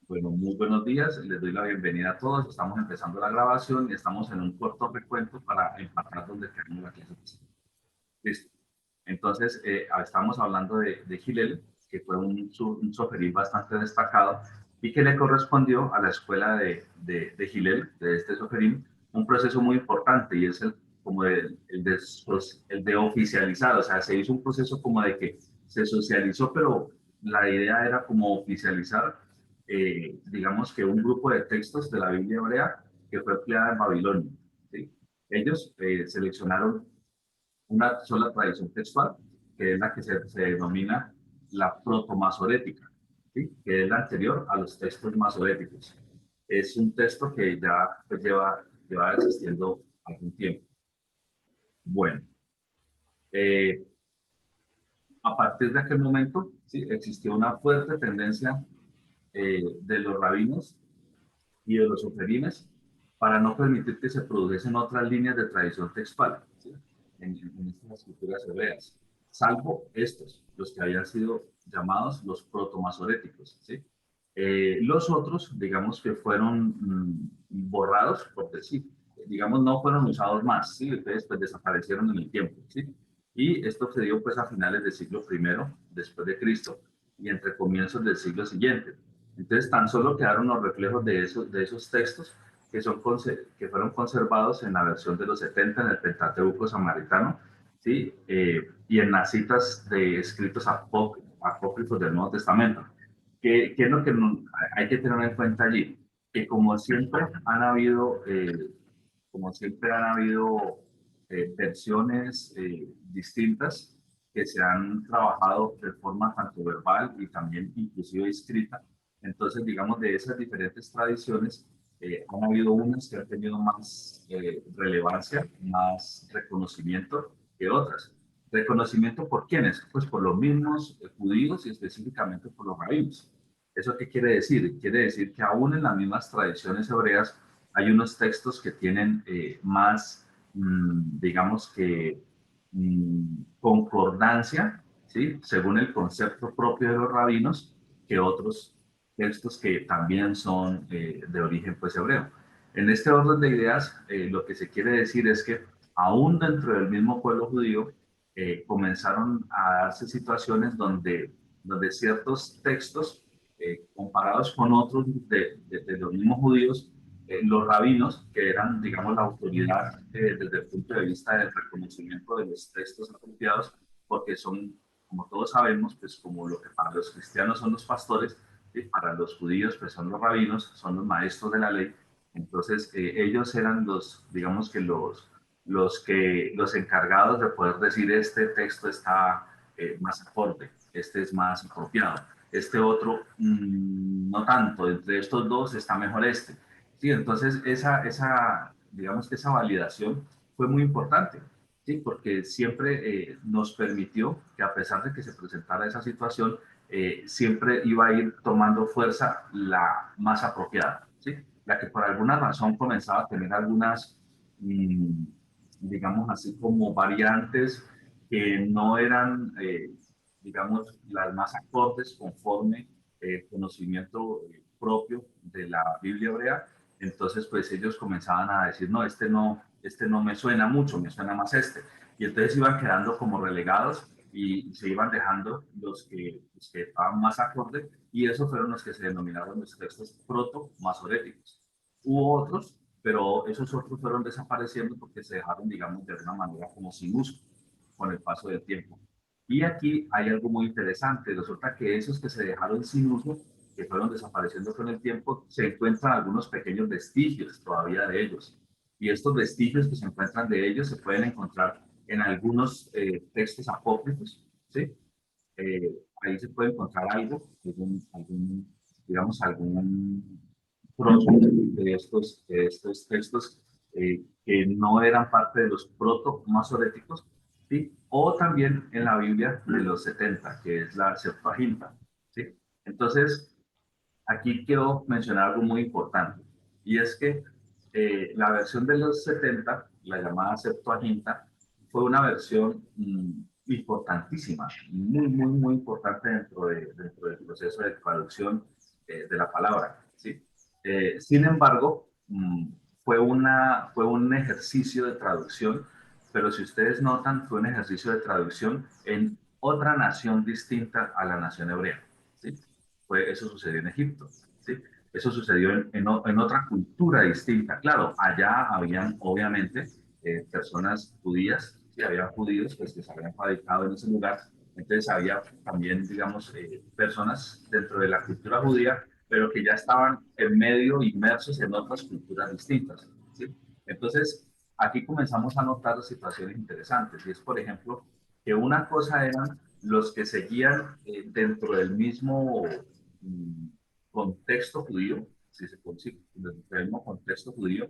Bueno, muy buenos días. Les doy la bienvenida a todos. Estamos empezando la grabación y estamos en un corto recuento para empatar donde quedamos la clase pasada. Listo. Entonces, estamos hablando de Hillel, que fue un soferí bastante destacado y que le correspondió a la escuela de Hillel, de este soferí, un proceso muy importante y es como el de oficializar. O sea, se hizo un proceso como de que se socializó, pero la idea era como oficializar, digamos que un grupo de textos de la Biblia hebrea que fue empleada en Babilonia. ¿Sí? Ellos seleccionaron una sola tradición textual, que es la que se denomina la protomasorética, ¿sí? Que es la anterior a los textos masoréticos. Es un texto que ya pues, lleva existiendo algún tiempo. Bueno, eh, a partir de aquel momento ¿sí? Existió una fuerte tendencia de los rabinos y de los oferines para no permitir que se produjesen otras líneas de tradición textual ¿sí? en estas escrituras hebreas, salvo estos, los que habían sido llamados los protomasoréticos. ¿Sí? Los otros, digamos que fueron borrados, por decir, digamos, no fueron usados más, ¿sí? Entonces, pues desaparecieron en el tiempo. ¿Sí? Y esto se dio pues a finales del siglo I después de Cristo y entre comienzos del siglo siguiente. Entonces, tan solo quedaron los reflejos de esos textos que fueron conservados en la versión de los 70 en el Pentateuco samaritano, ¿sí? Y en las citas de escritos apócrifos del Nuevo Testamento. ¿Qué es lo que hay que tener en cuenta allí? Que como siempre han habido versiones distintas que se han trabajado de forma tanto verbal y también inclusive escrita. Entonces, digamos, de esas diferentes tradiciones, han habido unas que han tenido más relevancia, más reconocimiento que otras. ¿Reconocimiento por quiénes? Pues por los mismos judíos y específicamente por los rabinos. ¿Eso qué quiere decir? Quiere decir que aún en las mismas tradiciones hebreas hay unos textos que tienen más, digamos que, concordancia, ¿sí? Según el concepto propio de los rabinos, que otros textos que también son de origen pues hebreo. En este orden de ideas, lo que se quiere decir es que aún dentro del mismo pueblo judío comenzaron a darse situaciones donde ciertos textos comparados con otros de los mismos judíos, los rabinos, que eran, digamos, la autoridad desde el punto de vista del reconocimiento de los textos apropiados, porque son, como todos sabemos, pues como lo que para los cristianos son los pastores, y para los judíos pues son los rabinos, son los maestros de la ley. Entonces, ellos eran digamos que los encargados de poder decir este texto está más acorde, este es más apropiado, este otro no tanto, entre estos dos está mejor este. Sí, entonces digamos que esa validación fue muy importante, ¿sí? Porque siempre nos permitió que a pesar de que se presentara esa situación, siempre iba a ir tomando fuerza la más apropiada, ¿sí? La que por alguna razón comenzaba a tener algunas, mmm, digamos así, como variantes que no eran, digamos, las más acordes conforme el conocimiento propio de la Biblia hebrea. Entonces, pues ellos comenzaban a decir, no, este no me suena mucho, me suena más este. Y entonces iban quedando como relegados y se iban dejando los que estaban más acorde, y esos fueron los que se denominaron los textos proto-masoréticos. Hubo otros, pero esos otros fueron desapareciendo porque se dejaron, digamos, de alguna manera como sin uso con el paso del tiempo. Y aquí hay algo muy interesante. Resulta que esos que se dejaron sin uso, que fueron desapareciendo con el tiempo, se encuentran algunos pequeños vestigios todavía de ellos. Y estos vestigios que se encuentran de ellos se pueden encontrar en algunos textos apócrifos, ¿sí? Ahí se puede encontrar algo, digamos, algún trozo de estos textos que no eran parte de los proto-masoréticos, ¿sí? O también en la Biblia de los 70, que es la Septuaginta, ¿sí? Entonces, aquí quiero mencionar algo muy importante, y es que la versión de los 70, la llamada Septuaginta, fue una versión importantísima, muy, muy, muy importante dentro del proceso de traducción, de la palabra, ¿sí? Sin embargo, fue un ejercicio de traducción, pero si ustedes notan, fue un ejercicio de traducción en otra nación distinta a la nación hebrea, ¿sí? Eso sucedió en Egipto, ¿sí? Eso sucedió en otra cultura distinta. Claro, allá habían, obviamente, personas judías, ¿sí? Había judíos pues, que se habían radicado en ese lugar. Entonces había también, digamos, personas dentro de la cultura judía, pero que ya estaban en medio inmersos en otras culturas distintas, ¿sí? Entonces, aquí comenzamos a notar situaciones interesantes. Y es, por ejemplo, que una cosa eran los que seguían dentro del mismo mm, contexto judío, si se puede decir, dentro del mismo contexto judío,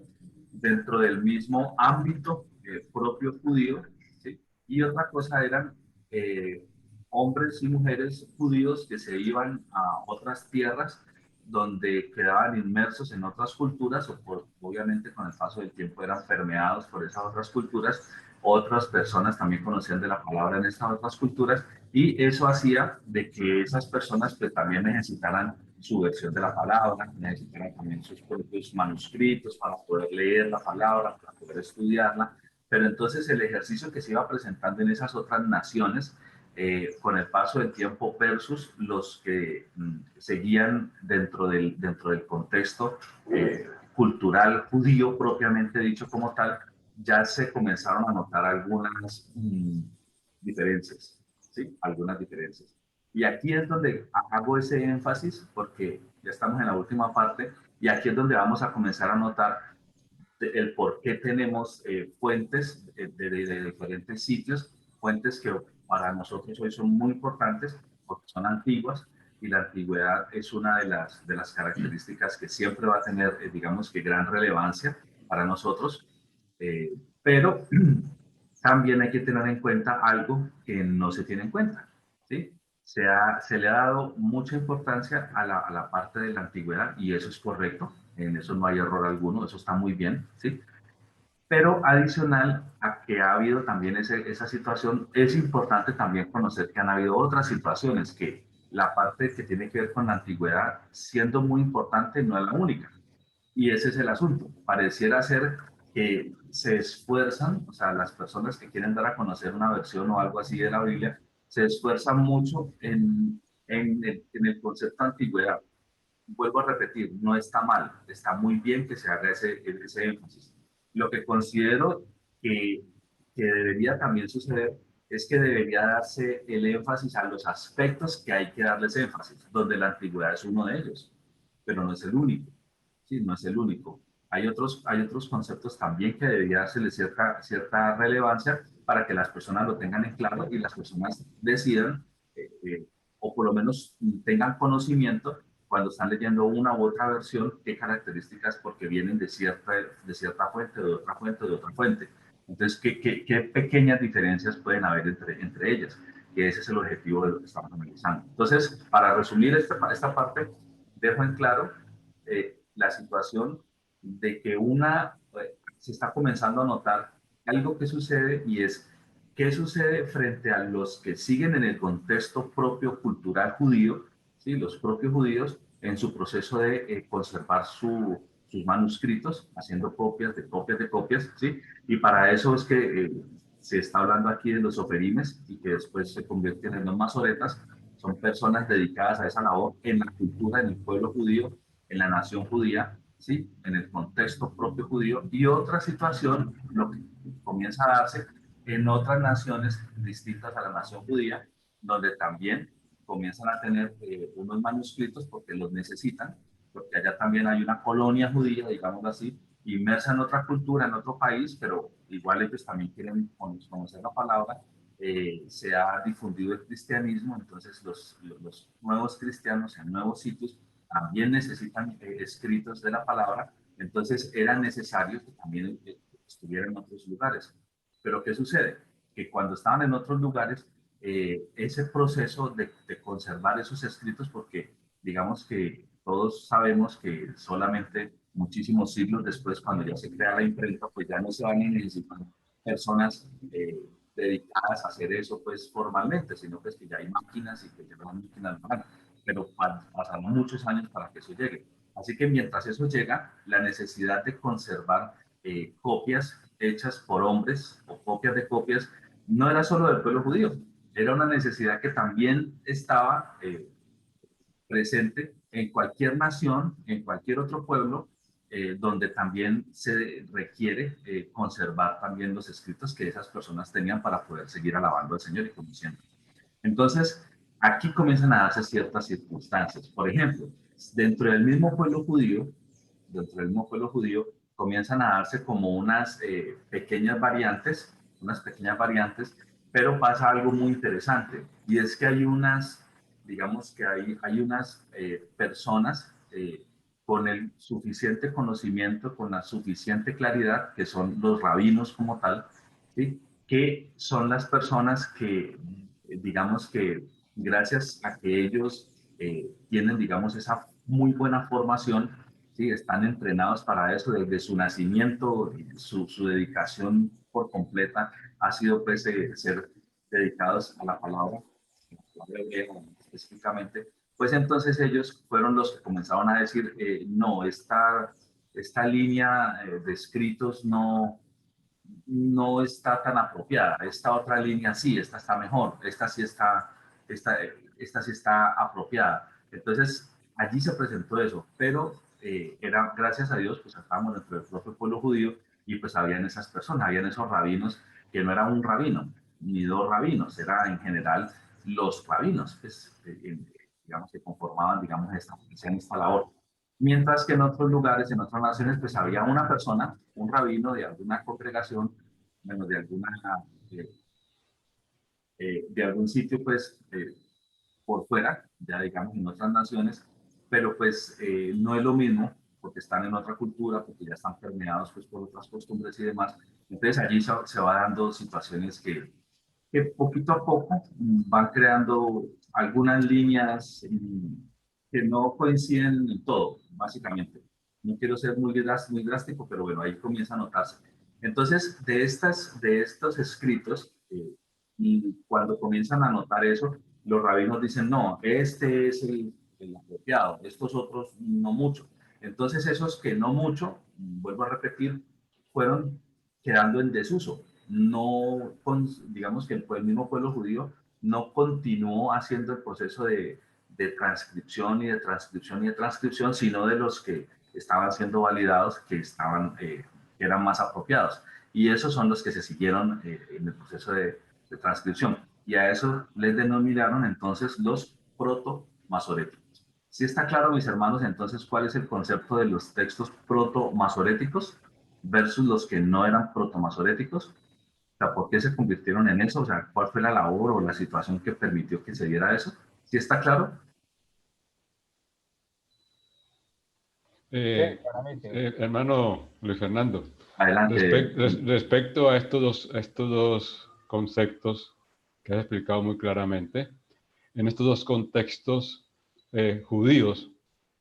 dentro del mismo ámbito propio judío, ¿sí? Y otra cosa eran eh, hombres y mujeres judíos que se iban a otras tierras donde quedaban inmersos en otras culturas o obviamente con el paso del tiempo eran permeados por esas otras culturas. Otras personas también conocían de la palabra en estas otras culturas y eso hacía de que esas personas pues, también necesitaran su versión de la palabra, necesitaran también sus propios manuscritos para poder leer la palabra, para poder estudiarla. Pero entonces el ejercicio que se iba presentando en esas otras naciones con el paso del tiempo versus los que seguían dentro del contexto cultural judío propiamente dicho como tal, ya se comenzaron a notar algunas diferencias, ¿sí? Algunas diferencias. Y aquí es donde hago ese énfasis porque ya estamos en la última parte y aquí es donde vamos a comenzar a notar el por qué tenemos fuentes de diferentes sitios, fuentes que para nosotros hoy son muy importantes porque son antiguas y la antigüedad es una de las características que siempre va a tener, digamos que gran relevancia para nosotros, eh, pero también hay que tener en cuenta algo que no se tiene en cuenta, ¿sí? Se le ha dado mucha importancia a la parte de la antigüedad y eso es correcto, en eso no hay error alguno, eso está muy bien, ¿sí? Pero adicional a que ha habido también esa situación, es importante también conocer que han habido otras situaciones, que la parte que tiene que ver con la antigüedad, siendo muy importante, no es la única. Y ese es el asunto. Pareciera ser que se esfuerzan, o sea, las personas que quieren dar a conocer una versión o algo así de la Biblia, se esfuerzan mucho en el concepto de antigüedad. Vuelvo a repetir, no está mal, está muy bien que se haga ese énfasis. Lo que considero que, que debería también suceder es que debería darse el énfasis a los aspectos que hay que darles énfasis, donde la antigüedad es uno de ellos, pero no es el único. Sí, no es el único. Hay otros conceptos también que debería dársele cierta relevancia para que las personas lo tengan en claro y las personas decidan, o por lo menos tengan conocimiento cuando están leyendo una u otra versión, qué características, porque vienen de cierta fuente, de otra fuente, de otra fuente. Entonces, qué pequeñas diferencias pueden haber entre ellas? Que ese es el objetivo de lo que estamos analizando. Entonces, para resumir esta parte, dejo en claro la situación de que se está comenzando a notar algo que sucede y es qué sucede frente a los que siguen en el contexto propio cultural judío, ¿sí? Los propios judíos en su proceso de conservar sus manuscritos, haciendo copias de copias de copias, ¿sí? Y para eso es que se está hablando aquí de los operimes y que después se convierten en los masoretas, son personas dedicadas a esa labor en la cultura, en el pueblo judío, en la nación judía, ¿sí? En el contexto propio judío. Y otra situación, lo que comienza a darse en otras naciones distintas a la nación judía, donde también comienzan a tener unos manuscritos porque los necesitan, porque allá también hay una colonia judía, digamos así, inmersa en otra cultura, en otro país, pero igual ellos también quieren conocer la palabra. Se ha difundido el cristianismo, entonces los nuevos cristianos en nuevos sitios también necesitan escritos de la palabra, entonces era necesario que también estuvieran en otros lugares. Pero ¿qué sucede? Que cuando estaban en otros lugares, ese proceso de conservar esos escritos, porque digamos que todos sabemos que solamente muchísimos siglos después, cuando ya se crea la imprenta, pues ya no se van a necesitar personas dedicadas a hacer eso pues formalmente, sino pues que ya hay máquinas y que ya las máquinas van. pero pasaron muchos años para que eso llegue. Así que mientras eso llega, la necesidad de conservar copias hechas por hombres o copias de copias no era solo del pueblo judío, era una necesidad que también estaba presente en cualquier nación, en cualquier otro pueblo, donde también se requiere conservar también los escritos que esas personas tenían para poder seguir alabando al Señor y conociendo. Entonces, aquí comienzan a darse ciertas circunstancias. Por ejemplo, dentro del mismo pueblo judío, dentro del mismo pueblo judío, comienzan a darse como unas pequeñas variantes, pero pasa algo muy interesante, y es que hay unas, digamos que hay unas personas con el suficiente conocimiento, con la suficiente claridad, que son los rabinos como tal, ¿sí? Que son las personas que, digamos que gracias a que ellos tienen, digamos, esa muy buena formación, ¿sí? Están entrenados para eso desde su nacimiento, su dedicación por completa ha sido pues ser dedicados a la palabra hebrea específicamente, pues entonces ellos fueron los que comenzaron a decir, no, esta línea de escritos no está tan apropiada. Esta otra línea sí, esta está mejor, esta, esta sí está apropiada. Entonces, allí se presentó eso, pero era, gracias a Dios, pues estábamos dentro del propio pueblo judío y pues habían esas personas, habían esos rabinos que no era un rabino, ni dos rabinos, era en general los rabinos, pues, digamos, que conformaban, digamos, esta labor. Mientras que en otros lugares, en otras naciones, pues había una persona, un rabino de alguna congregación, bueno, eh, de algún sitio, pues por fuera, ya digamos en otras naciones, pero pues no es lo mismo porque están en otra cultura, porque ya están permeados pues por otras costumbres y demás. Entonces allí se va dando situaciones que poquito a poco van creando algunas líneas que no coinciden en todo, básicamente. No quiero ser muy drástico, pero bueno, ahí comienza a notarse. Entonces, de estos escritos, y cuando comienzan a notar eso, los rabinos dicen, no, este es el apropiado, estos otros no mucho. Entonces, esos que no mucho, vuelvo a repetir, fueron quedando en desuso. No, digamos que el mismo pueblo judío no continuó haciendo el proceso de transcripción y de transcripción y de transcripción, sino de los que estaban siendo validados, que eran más apropiados. Y esos son los que se siguieron en el proceso de transcripción. Y a eso les denominaron entonces los proto-masoréticos. ¿Sí está claro, mis hermanos, entonces cuál es el concepto de los textos proto-masoréticos versus los que no eran proto-masoréticos? O sea, ¿por qué se convirtieron en eso? O sea, ¿cuál fue la labor o la situación que permitió que se diera eso? ¿Sí está claro? Sí, Eh, claramente. Hermano Luis Fernando, Adelante. respecto a estos dos conceptos que has explicado muy claramente, en estos dos contextos judíos,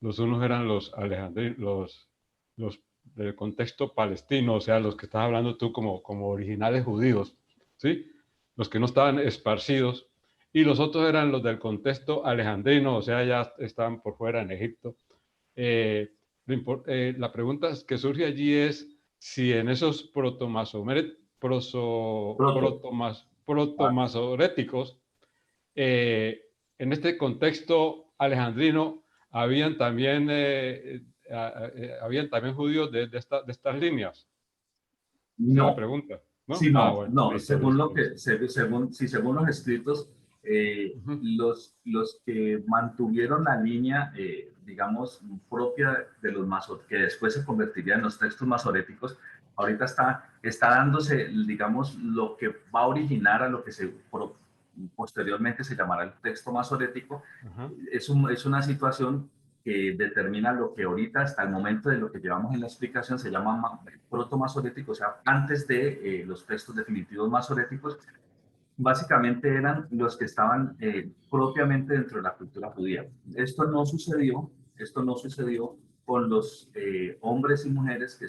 los unos eran los alejandrinos, los del contexto palestino, o sea, los que estás hablando tú como originales judíos, ¿sí? Los que no estaban esparcidos, y los otros eran los del contexto alejandrino, o sea, ya estaban por fuera en Egipto. Eh, la pregunta que surge allí es si en esos Proto. Ah, protomasoréticos, en este contexto alejandrino, habían también judíos de estas líneas. Esa es la no, pregunta, ¿no? sí, Ah, no, bueno, no. listo, Según listo, lo que, listo. según los escritos, Ujú. los que mantuvieron la línea, digamos, propia de los que después se convertiría en los textos masoréticos, ahorita está dándose, digamos, lo que va a originar a lo que posteriormente se llamará el texto masorético. Ajá. Es una situación que determina lo que ahorita, hasta el momento de lo que llevamos en la explicación, se llama proto-masorético, o sea, antes de los textos definitivos masoréticos, básicamente eran los que estaban propiamente dentro de la cultura judía. Esto no sucedió con los hombres y mujeres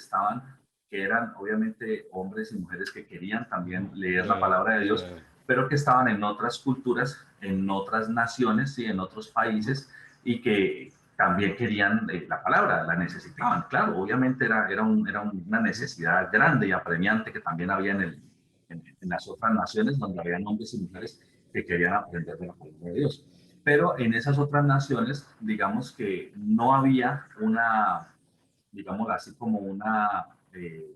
que eran obviamente hombres y mujeres que querían también leer la palabra de Dios, Eh, pero que estaban en otras culturas, en otras naciones y en otros ujú. países, y que también querían la palabra, la necesitaban. Claro, obviamente era una necesidad grande y apremiante que también había en las otras naciones donde había hombres y mujeres que querían aprender de la palabra de Dios. Pero en esas otras naciones, digamos que no había una, digamos así, como una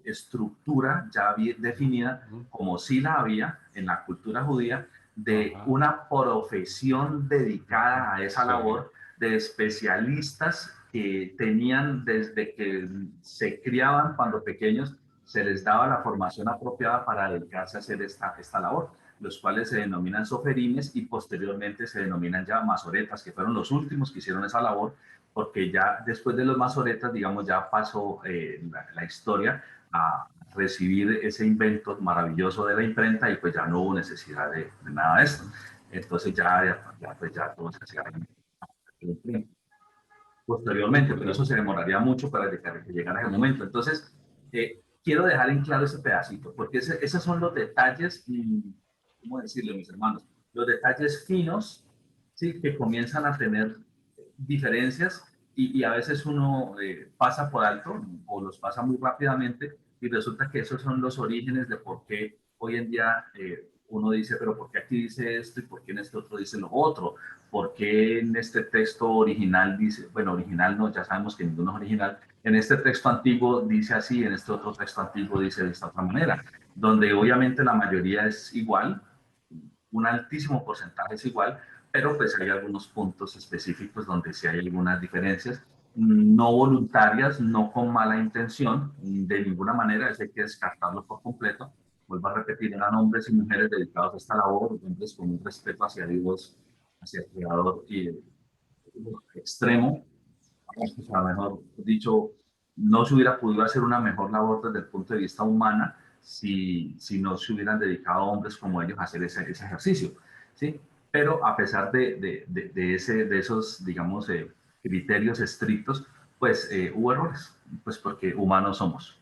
estructura ya bien definida, como sí la había en la cultura judía, de Ajá. una profesión dedicada a esa Sí. labor, de especialistas que tenían desde que se criaban cuando pequeños, se les daba la formación apropiada para dedicarse a hacer esta labor, los cuales se denominan soferines y posteriormente se denominan ya masoretas, que fueron los últimos que hicieron esa labor, porque ya después de los masoretas, digamos, ya pasó la historia a recibir ese invento maravilloso de la imprenta y pues ya no hubo necesidad de nada de esto. Entonces pues ya todo se hacía en imprenta Muy posteriormente, pero eso se importante. demoraría mucho para que llegara ese momento. Entonces, quiero dejar en claro ese pedacito, porque esos son los detalles, ¿cómo decirlo, mis hermanos? Los detalles finos, ¿sí? Que comienzan a tener diferencias y a veces uno pasa por alto o los pasa muy rápidamente y resulta que esos son los orígenes de por qué hoy en día uno dice, pero ¿por qué aquí dice esto y por qué en este otro dice lo otro? ¿Por qué en este texto original dice, bueno, original no, ya sabemos que ninguno es original, en este texto antiguo dice así, en este otro texto antiguo dice de esta otra manera, donde obviamente la mayoría es igual, un altísimo porcentaje es igual, pero pues hay algunos puntos específicos donde sí hay algunas diferencias, no voluntarias, no con mala intención, de ninguna manera, eso hay que descartarlo por completo. Vuelvo a repetir, eran hombres y mujeres dedicados a esta labor, hombres con un respeto hacia Dios, hacia el Creador y extremo, o sea, mejor dicho, no se hubiera podido hacer una mejor labor desde el punto de vista humana si no se hubieran dedicado hombres como ellos a hacer ese ejercicio, ¿sí? Pero a pesar de esos, digamos, criterios estrictos, pues hubo errores, pues porque humanos somos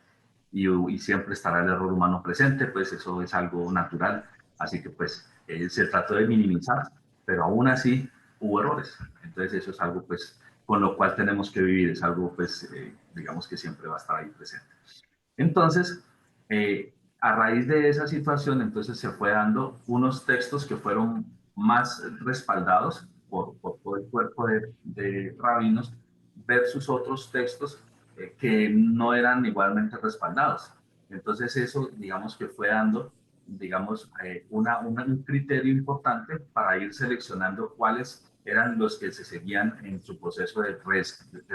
y siempre estará el error humano presente, pues eso es algo natural, así que pues se trató de minimizar, pero aún así hubo errores, entonces eso es algo pues con lo cual tenemos que vivir, es algo pues digamos que siempre va a estar ahí presente. Entonces, a raíz de esa situación, entonces se fue dando unos textos que fueron más respaldados por todo el cuerpo de rabinos versus otros textos que no eran igualmente respaldados. Entonces eso, digamos que fue dando, digamos, un criterio importante para ir seleccionando cuáles eran los que se seguían en su proceso de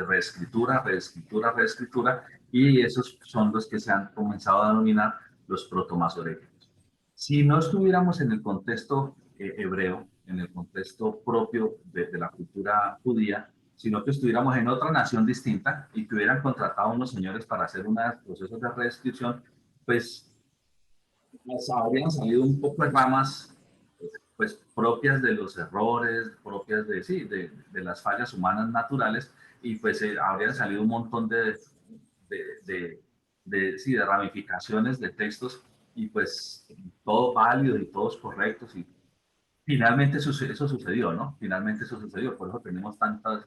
reescritura, reescritura, reescritura, y esos son los que se han comenzado a denominar los protomasoréticos. Si no estuviéramos en el contexto hebreo, en el contexto propio de la cultura judía, sino que estuviéramos en otra nación distinta y que hubieran contratado a unos señores para hacer unos procesos de reescripción, pues habrían salido un poco de ramas pues propias de los errores, propias de, sí, de las fallas humanas naturales y pues habrían salido un montón de, de, sí, de ramificaciones de textos y pues todo válido y todos correctos y finalmente eso sucedió, ¿no? Finalmente eso sucedió, por eso tenemos tantas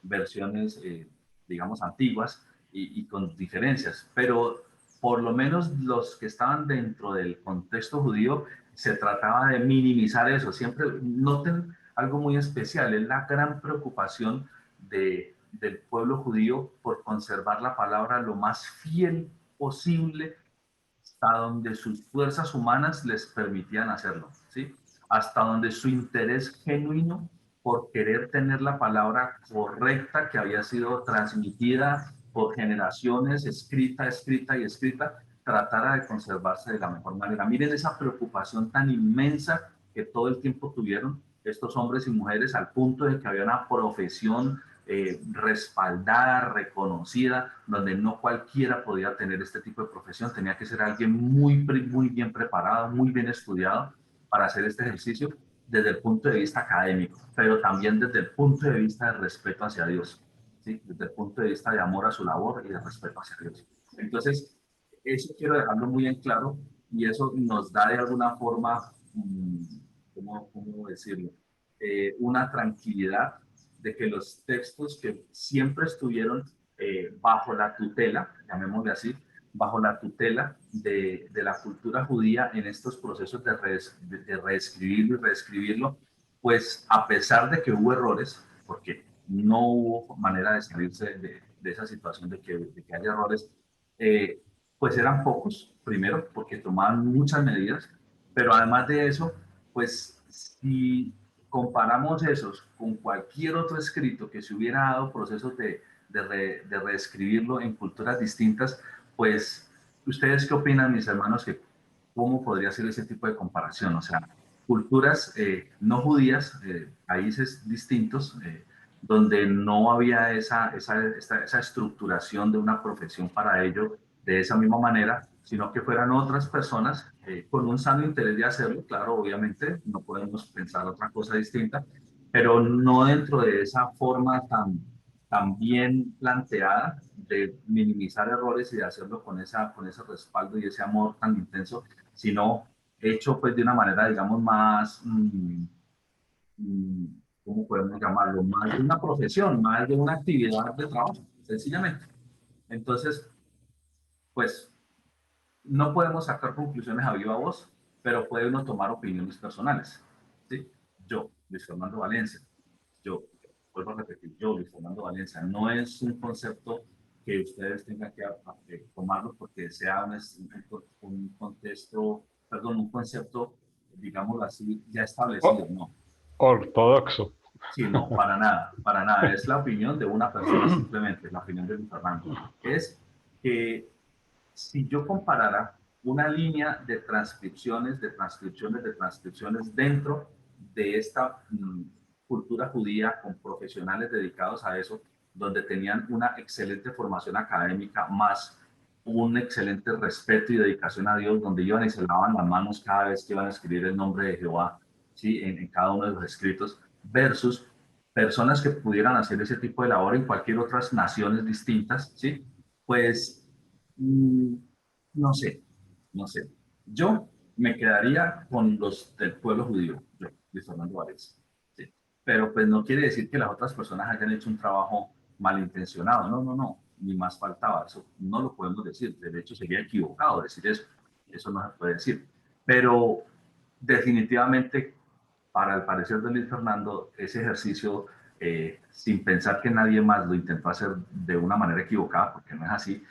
versiones, digamos, antiguas y con diferencias, pero por lo menos los que estaban dentro del contexto judío se trataba de minimizar eso. Siempre noten algo muy especial, es la gran preocupación del pueblo judío por conservar la palabra lo más fiel posible hasta donde sus fuerzas humanas les permitían hacerlo, ¿sí? Hasta donde su interés genuino por querer tener la palabra correcta que había sido transmitida por generaciones, escrita, escrita y escrita, tratara de conservarse de la mejor manera. Miren esa preocupación tan inmensa que todo el tiempo tuvieron estos hombres y mujeres al punto de que había una profesión respaldada, reconocida, donde no cualquiera podía tener este tipo de profesión, tenía que ser alguien muy bien preparado, muy bien estudiado para hacer este ejercicio desde el punto de vista académico, pero también desde el punto de vista de respeto hacia Dios, ¿sí? Desde el punto de vista de amor a su labor y de respeto hacia Dios. Entonces, eso quiero dejarlo muy en claro y eso nos da de alguna forma, ¿cómo decirlo? Una tranquilidad de que los textos que siempre estuvieron bajo la tutela, llamémosle así, bajo la tutela de la cultura judía en estos procesos de reescribirlo y reescribirlo, pues a pesar de que hubo errores, porque no hubo manera de salirse de esa situación de que haya errores, pues eran pocos, primero, porque tomaban muchas medidas, pero además de eso, pues si comparamos esos con cualquier otro escrito que se hubiera dado procesos de reescribirlo en culturas distintas, pues, ¿ustedes qué opinan, mis hermanos, que cómo podría ser ese tipo de comparación? O sea, culturas no judías, países distintos, donde no había esa estructuración de una profesión para ello de esa misma manera, sino que fueran otras personas con un sano interés de hacerlo. Claro, obviamente, no podemos pensar otra cosa distinta, pero no dentro de esa forma tan bien planteada de minimizar errores y de hacerlo con ese respaldo y ese amor tan intenso, sino hecho pues de una manera, digamos, más, ¿cómo podemos llamarlo? Más de una profesión, más de una actividad de trabajo, sencillamente. Entonces, pues no podemos sacar conclusiones a viva voz, pero puede uno tomar opiniones personales. ¿Sí? Yo, Luis Fernando Valencia, yo, vuelvo a repetir, yo, Luis Fernando Valencia, no es un concepto que ustedes tengan que tomarlo porque sea un contexto, perdón, un concepto, digámoslo así, ya establecido, no. Ortodoxo. Sí, no, para nada, para nada. Es la opinión de una persona simplemente, la opinión de Luis Fernando. Es que si yo comparara una línea de transcripciones, de transcripciones, de transcripciones dentro de esta cultura judía con profesionales dedicados a eso, donde tenían una excelente formación académica, más un excelente respeto y dedicación a Dios, donde iban y se lavaban las manos cada vez que iban a escribir el nombre de Jehová, ¿sí? En cada uno de los escritos, versus personas que pudieran hacer ese tipo de labor en cualquier otras naciones distintas, ¿sí? Pues Mm, no sé, no sé. Yo me quedaría con los del pueblo judío, yo, Luis Fernando Valencia. Sí. Pero pues no quiere decir que las otras personas hayan hecho un trabajo malintencionado. No, no, no. Ni más faltaba. Eso no lo podemos decir. De hecho, sería equivocado decir eso. Eso no se puede decir. Pero definitivamente, para el parecer de Luis Fernando, ese ejercicio, sin pensar que nadie más lo intentó hacer de una manera equivocada, porque no es así,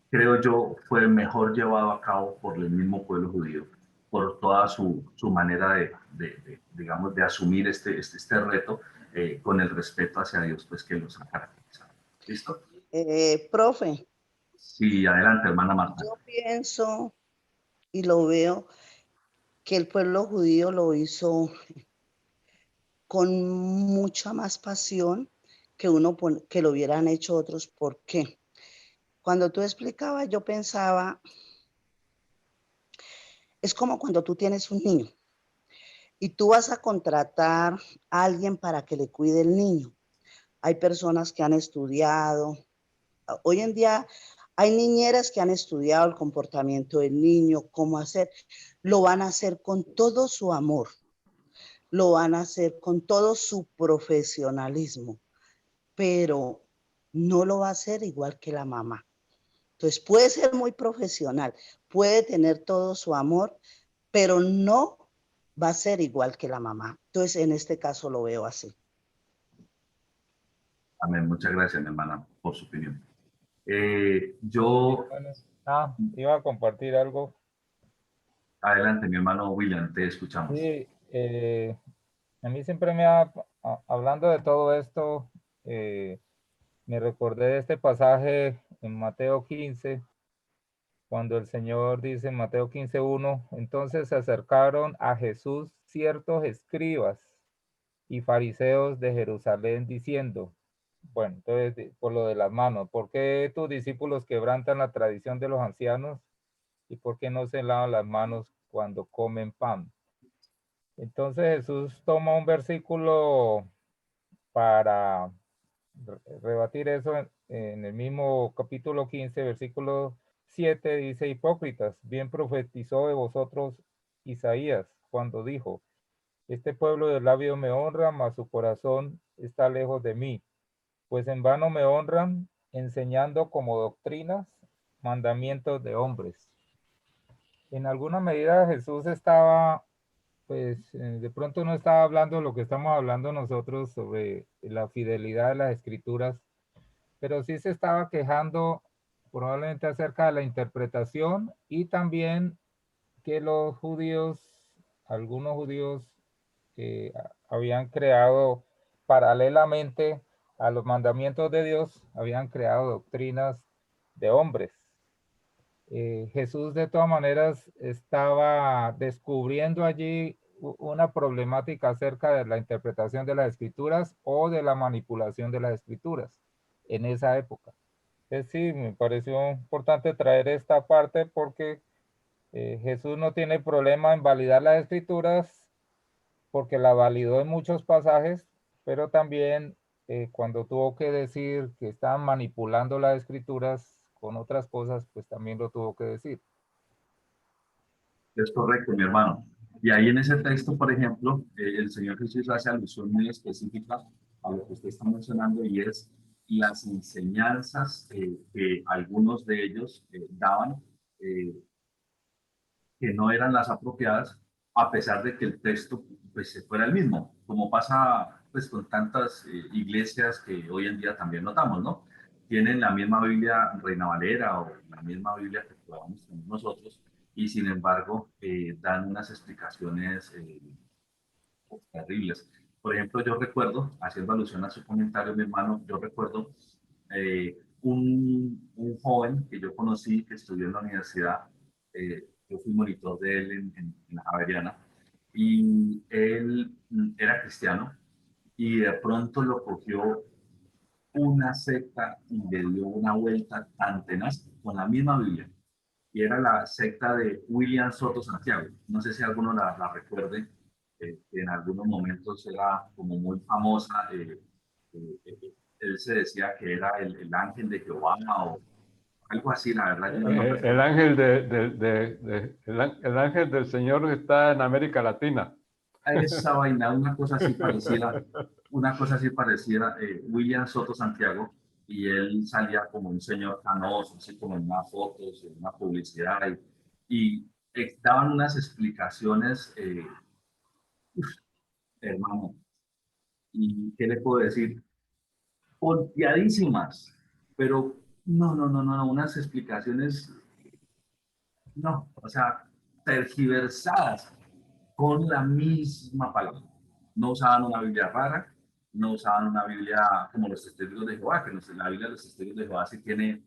creo yo, fue mejor llevado a cabo por el mismo pueblo judío, por toda su manera digamos, de asumir este reto con el respeto hacia Dios, pues que los ha caracterizado. ¿Listo? Profe, Sí, adelante, hermana Marta. yo pienso y lo veo que el pueblo judío lo hizo con mucha más pasión que lo hubieran hecho otros. ¿Por qué? Cuando tú explicabas, yo pensaba, es como cuando tú tienes un niño y tú vas a contratar a alguien para que le cuide el niño. Hay personas que han estudiado. Hoy en día hay niñeras que han estudiado el comportamiento del niño, cómo hacer. Lo van a hacer con todo su amor. Lo van a hacer con todo su profesionalismo, pero no lo va a hacer igual que la mamá. Entonces puede ser muy profesional, puede tener todo su amor, pero no va a ser igual que la mamá. Entonces en este caso lo veo así. Amén. Muchas gracias, mi hermana, por su opinión. Yo, Iba a compartir algo. adelante, mi hermano William, te escuchamos. Sí, a mí siempre hablando de todo esto, me recordé de este pasaje en Mateo 15, cuando el Señor dice en Mateo 15:1, entonces se acercaron a Jesús ciertos escribas y fariseos de Jerusalén diciendo, bueno, entonces por lo de las manos, ¿por qué tus discípulos quebrantan la tradición de los ancianos y por qué no se lavan las manos cuando comen pan? Entonces Jesús toma un versículo para rebatir eso en el mismo capítulo 15, versículo 7, dice, hipócritas, bien profetizó de vosotros Isaías cuando dijo, este pueblo de labios me honra, mas su corazón está lejos de mí, pues en vano me honran, enseñando como doctrinas mandamientos de hombres. En alguna medida Jesús estaba, pues de pronto no estaba hablando lo que estamos hablando nosotros sobre la fidelidad de las escrituras, pero sí se estaba quejando probablemente acerca de la interpretación y también que los judíos, algunos judíos habían creado paralelamente a los mandamientos de Dios, habían creado doctrinas de hombres. Jesús de todas maneras estaba descubriendo allí una problemática acerca de la interpretación de las escrituras o de la manipulación de las escrituras en esa época. Sí, me pareció importante traer esta parte porque Jesús no tiene problema en validar las escrituras porque la validó en muchos pasajes, pero también cuando tuvo que decir que estaban manipulando las escrituras con otras cosas, pues también lo tuvo que decir. Es correcto, mi hermano. Y ahí en ese texto, por ejemplo, el Señor Jesús hace alusión muy específica a lo que usted está mencionando y es las enseñanzas que algunos de ellos daban, eh, que no eran las apropiadas, a pesar de que el texto pues, fuera el mismo, como pasa pues, con tantas iglesias que hoy en día también notamos, ¿no? Tienen la misma Biblia Reina Valera o la misma Biblia que podamos tener nosotros, y sin embargo dan unas explicaciones terribles. Por ejemplo, yo recuerdo, haciendo alusión a su comentario, mi hermano, yo recuerdo un joven que yo conocí que estudió en la universidad, yo fui monitor de él en la Javeriana, y él era cristiano, y de pronto lo cogió una secta y le dio una vuelta tan tenaz con la misma Biblia, y era la secta de William Soto Santiago. No sé si alguno la recuerde, que en algunos momentos era como muy famosa. Él se decía que era el ángel de Jehová o algo así, la verdad. Yo no El ángel el ángel del Señor está en América Latina. esa vaina, una cosa así pareciera, William Soto Santiago, y él salía como un señor canoso, así como en unas fotos, en una publicidad, y daban unas explicaciones, hermano, y ¿qué le puedo decir? Volteadísimas, pero no, unas explicaciones, no, o sea, tergiversadas con la misma palabra. No usaban una Biblia rara, no usaban una Biblia como los testigos de Jehová, que la Biblia de los testigos de Jehová sí tiene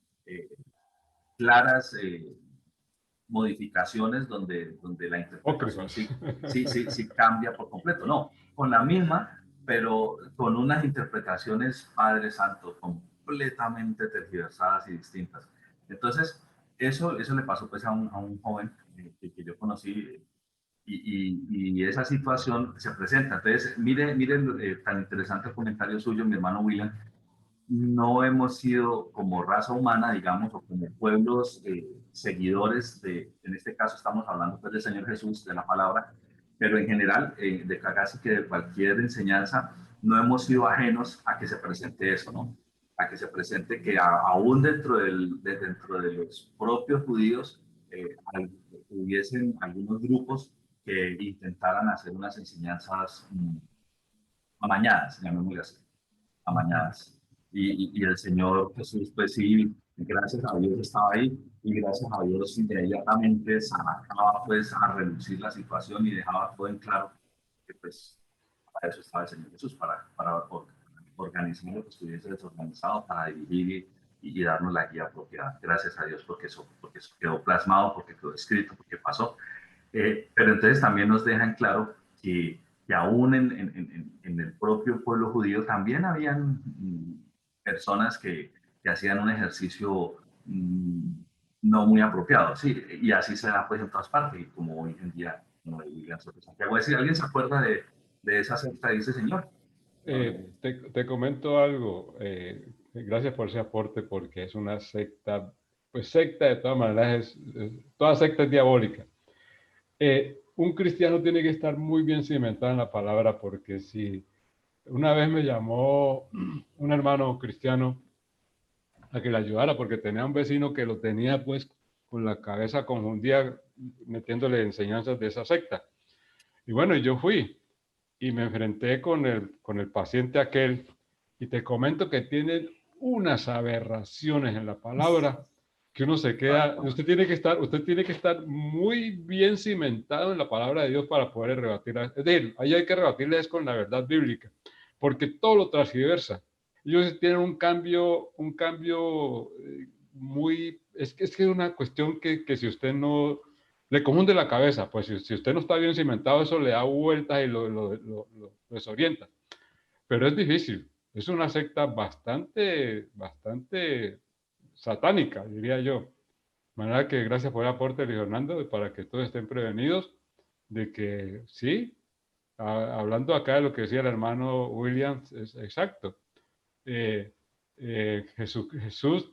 claras modificaciones donde la interpretación sí cambia por completo. No, con la misma, pero con unas interpretaciones, Padre Santo, completamente tergiversadas y distintas. Entonces, eso le pasó pues a un joven que yo conocí, y esa situación se presenta. Entonces, mire tan interesante el comentario suyo, mi hermano William. No hemos sido como raza humana, digamos, o como pueblos seguidores en este caso estamos hablando pues del Señor Jesús, de la palabra, pero en general, de casi que de cualquier enseñanza, no hemos sido ajenos a que se presente eso, ¿no? A que se presente que aún dentro de los propios judíos hubiesen algunos grupos que intentaran hacer unas enseñanzas amañadas, llamémosle así, amañadas. Y el Señor Jesús, pues sí, gracias a Dios estaba ahí, y gracias a Dios inmediatamente sacaba pues a reducir la situación y dejaba todo en claro que pues para eso estaba el Señor Jesús, para organizar lo que estuviese desorganizado, para dirigir y darnos la guía apropiada. Gracias a Dios porque eso quedó plasmado, porque quedó escrito, porque pasó. Pero entonces también nos dejan claro que aún en el propio pueblo judío también habían personas que hacían un ejercicio no muy apropiado, sí, y así se da pues en todas partes, y como hoy en día no hay Santiago. Voy a decir, ¿alguien se acuerda de esa secta? Dice, señor. Te comento algo, gracias por ese aporte, porque es una secta, pues secta de todas maneras, toda secta es diabólica. Un cristiano tiene que estar muy bien cimentado en la palabra, porque si una vez me llamó un hermano cristiano a que le ayudara porque tenía un vecino que lo tenía pues con la cabeza confundida metiéndole enseñanzas de esa secta. Y bueno, yo fui y me enfrenté con el paciente aquel y te comento que tienen unas aberraciones en la palabra que uno se queda, usted tiene que estar muy bien cimentado en la palabra de Dios para poder rebatir. Es decir, ahí hay que rebatirles con la verdad bíblica, porque todo lo transgiversa. Ellos tienen un cambio muy, es que es una cuestión que si usted no, le confunde la cabeza, pues si usted no está bien cimentado, eso le da vueltas y lo desorienta. Pero es difícil, es una secta bastante satánica, diría yo. De manera que gracias por el aporte, Luis Fernando, para que todos estén prevenidos de que sí, hablando acá de lo que decía el hermano Williams, es exacto. Jesús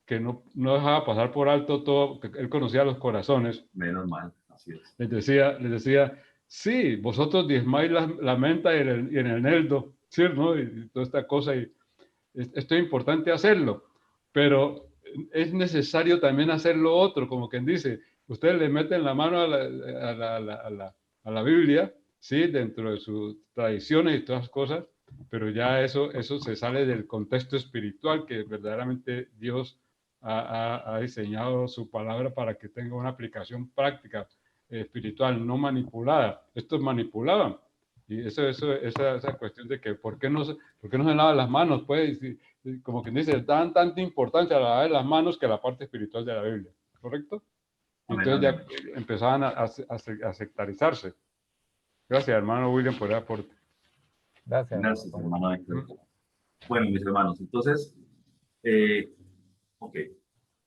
que no dejaba pasar por alto todo, que él conocía los corazones. Menos mal, así es. Les decía, sí, vosotros diezmáis la menta y en el eneldo, ¿sí, no? Y toda esta cosa, y esto es importante hacerlo, pero es necesario también hacer lo otro, como quien dice, ustedes le meten la mano a la Biblia, ¿sí? Dentro de sus tradiciones y todas las cosas, pero ya eso se sale del contexto espiritual que verdaderamente Dios ha diseñado su palabra para que tenga una aplicación práctica espiritual, no manipulada. Estos manipulaban. Y esa cuestión de que ¿por qué no se lavan las manos? Pues, como quien dice, dan tanta importancia a lavar las manos que a la parte espiritual de la Biblia, ¿correcto? Y entonces ya empezaban a sectarizarse. Gracias, hermano William, por el aporte. Gracias, hermano Héctor. Bueno, mis hermanos, entonces, ok,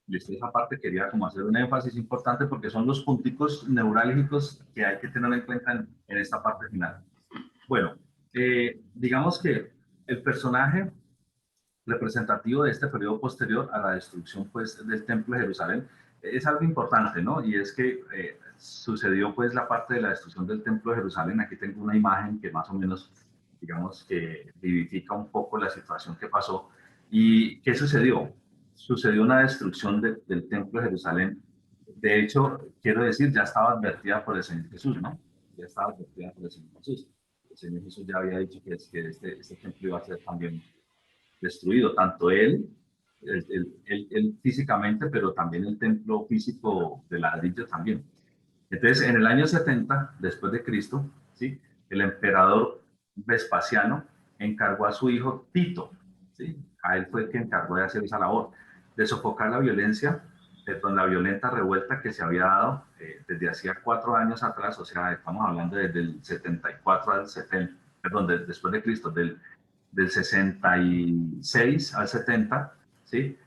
listo, esa parte quería como hacer un énfasis importante porque son los punticos neurálgicos que hay que tener en cuenta en esta parte final. Bueno, digamos que el personaje representativo de este periodo posterior a la destrucción pues, del Templo de Jerusalén es algo importante, ¿no? Y es que sucedió pues la parte de la destrucción del Templo de Jerusalén. Aquí tengo una imagen que más o menos, digamos, que vivifica un poco la situación que pasó. ¿Y qué sucedió? Sucedió una destrucción del Templo de Jerusalén. De hecho, quiero decir, ya estaba advertida por el Señor Jesús, ¿no? Ya estaba advertida por el Señor Jesús. El Señor Jesús ya había dicho que este templo iba a ser también destruido, tanto él físicamente, pero también el templo físico de ladrillo también. Entonces, en el año 70 después de Cristo, ¿sí? El emperador Vespasiano encargó a su hijo Tito, ¿sí? A él fue el que encargó de hacer esa labor, de sofocar la violencia, la violenta revuelta que se había dado desde hacía 4 años atrás, o sea, estamos hablando desde el 74 al 70, perdón, después de Cristo, del 66 al 70, ¿sí?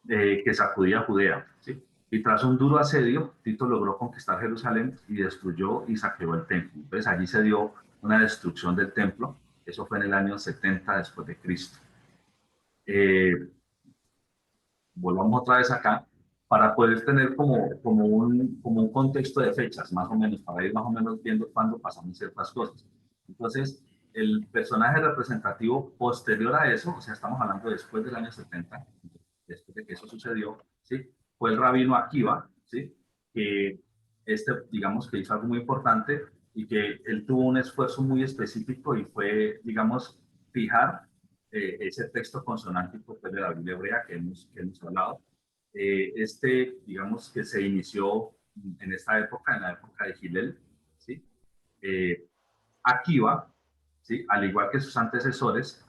Que sacudía a Judea, ¿sí? Y tras un duro asedio, Tito logró conquistar Jerusalén y destruyó y saqueó el templo. Entonces allí se dio una destrucción del templo. Eso fue en el año 70 después de Cristo. Volvamos otra vez acá para poder tener como un contexto de fechas, más o menos, para ir más o menos viendo cuándo pasaron ciertas cosas. Entonces, el personaje representativo posterior a eso, o sea, estamos hablando después del año 70, después de que eso sucedió, ¿sí? Fue el rabino Akiva, ¿sí? Que digamos que hizo algo muy importante y que él tuvo un esfuerzo muy específico y fue, digamos, fijar ese texto consonántico pues, de la Biblia hebrea que hemos hablado. Digamos que se inició en esta época, en la época de Gilel, ¿sí? Akiva, ¿sí? Al igual que sus antecesores,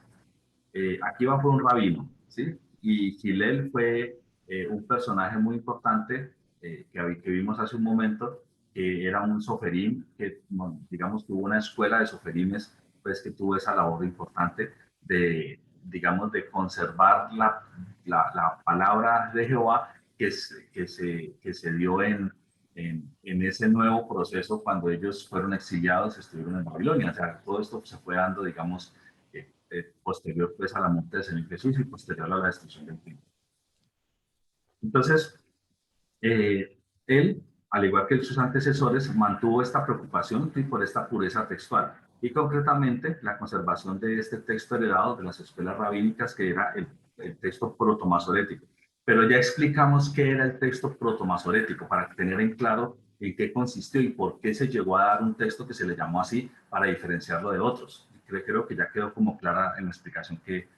Akiva fue un rabino, ¿sí? Y Gilel fue un personaje muy importante que vimos hace un momento, que era un soferim, que digamos tuvo una escuela de soferimes, pues que tuvo esa labor importante de, digamos, de conservar la palabra de Jehová que se dio en ese nuevo proceso cuando ellos fueron exiliados, estuvieron en Babilonia. O sea, todo esto se fue dando, digamos, posterior pues a la muerte de Señor Jesús y posterior a la destrucción del templo. Entonces, él, al igual que sus antecesores, mantuvo esta preocupación por esta pureza textual. y concretamente la conservación de este texto heredado de las escuelas rabínicas, que era el texto protomasorético. Pero ya explicamos qué era el texto protomasorético para tener en claro en qué consistió y por qué se llegó a dar un texto que se le llamó así para diferenciarlo de otros. Creo que ya quedó como clara en la explicación que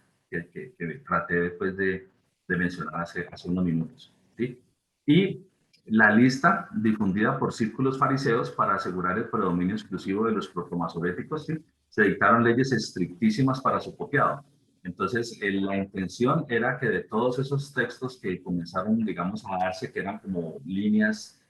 traté después de mencionar hace unos minutos, ¿sí? Y la lista difundida por círculos fariseos para asegurar el predominio exclusivo de los protomasoréticos, ¿sí? Se dictaron leyes estrictísimas para su copiado. Entonces, la intención era que de todos esos textos que comenzaron, digamos, a darse, que eran como líneas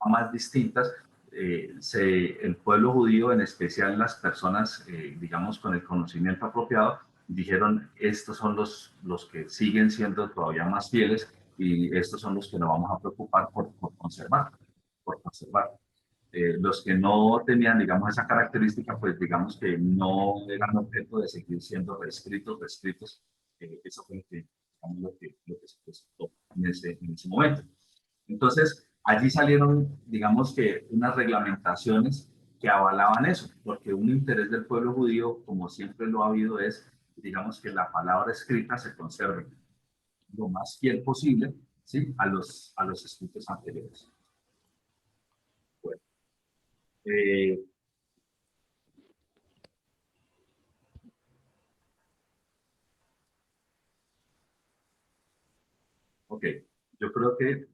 más distintas, el pueblo judío, en especial las personas, digamos, con el conocimiento apropiado, dijeron, estos son los que siguen siendo todavía más fieles y estos son los que nos vamos a preocupar por conservar, por conservar. Los que no tenían, digamos, esa característica, pues digamos que no eran objeto de seguir siendo reescritos. Eso fue lo que se presentó en ese momento. Entonces, allí salieron, digamos que, unas reglamentaciones que avalaban eso, porque un interés del pueblo judío, como siempre lo ha habido, es, digamos, que la palabra escrita se conserve lo más fiel posible, ¿sí? a los escritos anteriores. Bueno, ok, yo creo que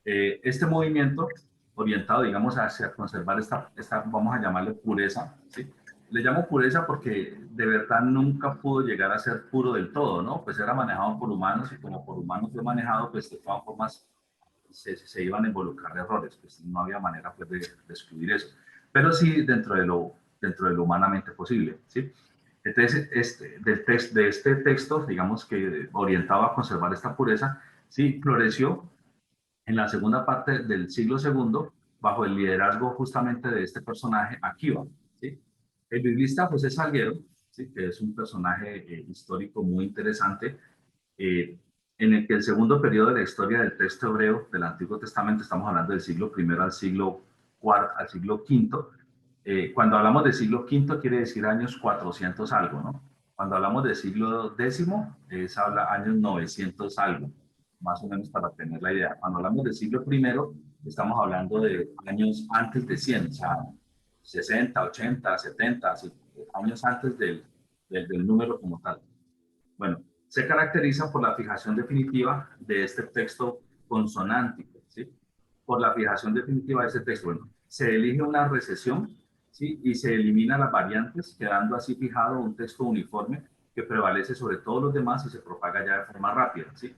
este movimiento orientado, digamos, hacia conservar esta, vamos a llamarle pureza, ¿sí? Le llamo pureza porque de verdad nunca pudo llegar a ser puro del todo, ¿no? Pues era manejado por humanos y como por humanos fue manejado, pues de todas formas se iban a involucrar errores, pues no había manera pues, de excluir eso. Pero sí dentro de lo humanamente posible, ¿sí? Entonces, de este texto, digamos que orientado a conservar esta pureza, sí floreció en la segunda parte del siglo II, bajo el liderazgo justamente de este personaje, Akiva, ¿sí? El biblista José Salguero, ¿sí? Que es un personaje histórico muy interesante, en el que el segundo periodo de la historia del texto hebreo del Antiguo Testamento, estamos hablando del siglo I al siglo IV, al siglo V, cuando hablamos de siglo V quiere decir años 400 algo, ¿no? Cuando hablamos de siglo X, habla años 900 algo, más o menos para tener la idea. Cuando hablamos del siglo I, estamos hablando de años antes de 100, o sea, 60, 80, 70, años antes del número como tal. Bueno, se caracteriza por la fijación definitiva de este texto consonántico, ¿sí? Por la fijación definitiva de este texto, bueno, se elige una recesión, ¿sí? Y se eliminan las variantes, quedando así fijado un texto uniforme que prevalece sobre todos los demás y se propaga ya de forma rápida, ¿sí?